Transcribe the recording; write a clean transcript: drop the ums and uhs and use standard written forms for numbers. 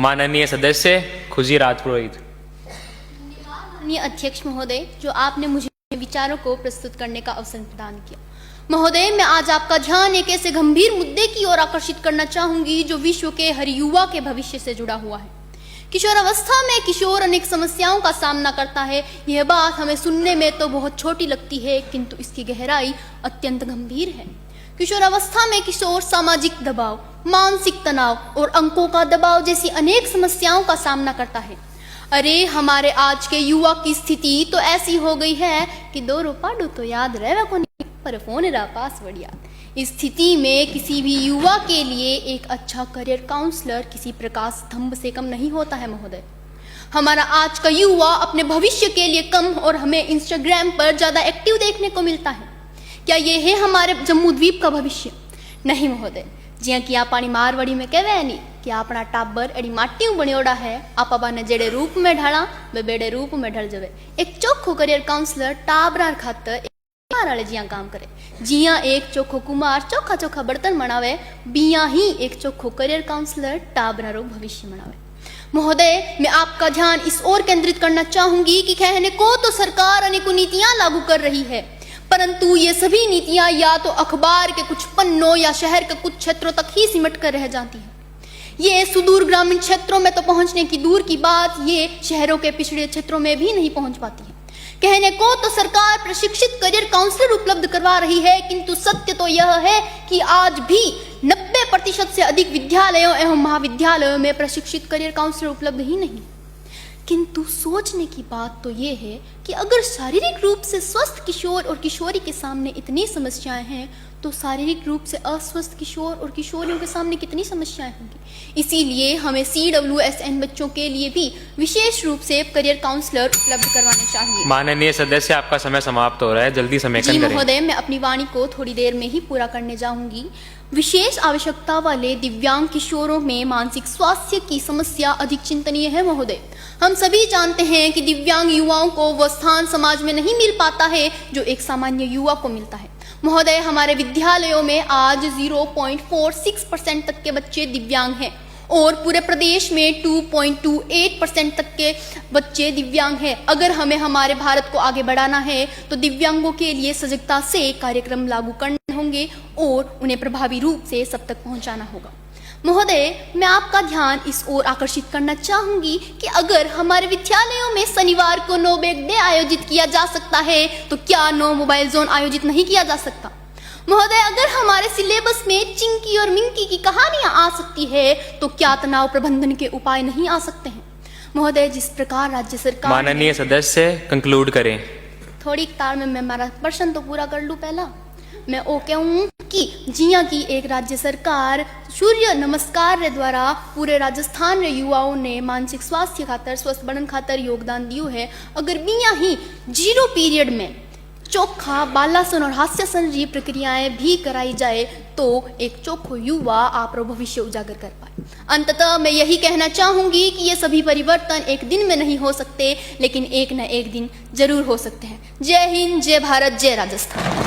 माननीय सदस्य खुशीराज पुरोहित। माननीय अध्यक्ष महोदय, जो आपने मुझे विचारों को प्रस्तुत करने का अवसर प्रदान किया। महोदय, मैं आज आपका ध्यान एक ऐसे गंभीर मुद्दे की ओर आकर्षित करना चाहूंगी जो विश्व के हर युवा के भविष्य से जुड़ा हुआ है। किशोरावस्था में किशोर अनेक समस्याओं का सामना करता है। यह बात हमें सुनने में तो बहुत छोटी लगती है, किंतु इसकी गहराई अत्यंत गंभीर है। किशोरावस्था में किशोर सामाजिक दबाव, मानसिक तनाव और अंकों का दबाव जैसी अनेक समस्याओं का सामना करता है। अरे, हमारे आज के युवा की स्थिति तो ऐसी हो गई है कि 2 रुपया तो याद रहे को नहीं, पर फोन रहा पासवर्ड याद। इस स्थिति में किसी भी युवा के लिए एक अच्छा करियर काउंसलर किसी प्रकाश स्तंभ से कम नहीं होता है। महोदय, हमारा आज का युवा अपने भविष्य के लिए कम और हमें इंस्टाग्राम पर ज्यादा एक्टिव देखने को मिलता है। क्या ये है हमारे जम्मू द्वीप का भविष्य? नहीं महोदय, जिया कि आपणी मारवाड़ी में कहवे नहीं कि अपना टाबर एडी माटी बनियोड़ा है, आप ने जेड़े रूप में ढाला वे बेड़े रूप में ढल जावे। एक चोखो करियर काउंसलर टाबरार खातर वाले जिया काम करे। जिया एक चोखो कुमार चोखा चोखा बर्तन बनावे, बिया ही एक चोखो करियर काउंसलर टाबरारो भविष्य बनावे। महोदय, मैं आपका ध्यान इस ओर केंद्रित करना चाहूंगी कि कहने को तो सरकार अनेकों नीतियां लागू कर रही है, परंतु ये सभी नीतियां या तो अखबार के कुछ पन्नों या शहर के कुछ क्षेत्रों तक ही सिमट कर रह जाती है। ये सुदूर ग्रामीण क्षेत्रों में तो पहुंचने की दूर की बात, ये शहरों के पिछड़े क्षेत्रों में भी नहीं पहुंच पाती है। कहने को तो सरकार प्रशिक्षित करियर काउंसलर उपलब्ध करवा रही है, किंतु सत्य तो यह है कि आज भी 90% से अधिक विद्यालयों एवं महाविद्यालयों में प्रशिक्षित करियर काउंसलर उपलब्ध ही नहीं। किंतु सोचने की बात तो ये है कि अगर शारीरिक रूप से स्वस्थ किशोर और किशोरी के सामने इतनी समस्याएं हैं, तो शारीरिक रूप से अस्वस्थ किशोर और किशोरियों के सामने कितनी समस्याएं होंगी। इसीलिए हमें CWSN बच्चों के लिए भी विशेष रूप से करियर काउंसलर उपलब्ध करवाने चाहिए। माननीय सदस्य, आपका समय समाप्त हो रहा है, जल्दी समेकन करें। जी महोदय, मैं अपनी वाणी को थोड़ी देर में ही पूरा करने जाऊंगी। विशेष आवश्यकता वाले दिव्यांग किशोरों में मानसिक स्वास्थ्य की समस्या अधिक चिंतनीय है। महोदय, हम सभी जानते हैं कि दिव्यांग युवाओं को वह स्थान समाज में नहीं मिल पाता है जो एक सामान्य युवा को मिलता है। महोदय, हमारे विद्यालयों में आज 0.46% तक के बच्चे दिव्यांग हैं और पूरे प्रदेश में 2.28% तक के बच्चे दिव्यांग हैं। अगर हमें हमारे भारत को आगे बढ़ाना है तो दिव्यांगों के लिए सजगता से कार्यक्रम लागू करने होंगे और उन्हें प्रभावी रूप से सब तक पहुंचाना होगा। महोदय, मैं आपका ध्यान इस ओर आकर्षित करना चाहूंगी कि अगर हमारे विद्यालयों में शनिवार को नो बैग डे आयोजित किया जा सकता है, तो क्या नो मोबाइल जोन आयोजित नहीं किया जा सकता? महोदय, अगर हमारे सिलेबस में चिंकी और मिंकी की कहानियां आ सकती है, तो क्या तनाव प्रबंधन के उपाय नहीं आ सकते हैं? महोदय, जिस प्रकार राज्य सरकार, माननीय सदस्य कंक्लूड करें। थोड़ी तार में मैं हमारा प्रश्न तो पूरा कर लूं। पहला मैं ओ कहूँ कि जिया की एक राज्य सरकार सूर्य नमस्कार द्वारा पूरे राजस्थान रे युवाओं ने मानसिक स्वास्थ्य खातर, स्वस्थ बनन खातर योगदान दियो है। अगर बिया ही 0 पीरियड में चोखा बालासन और हास्यासन जी प्रक्रियाएं भी कराई जाए तो एक चोखो युवा आप भविष्य उजागर कर पाए। अंततः मैं यही कहना चाहूंगी कि ये सभी परिवर्तन एक दिन में नहीं हो सकते, लेकिन एक न एक दिन जरूर हो सकते हैं। जय हिंद, जय भारत, जय राजस्थान।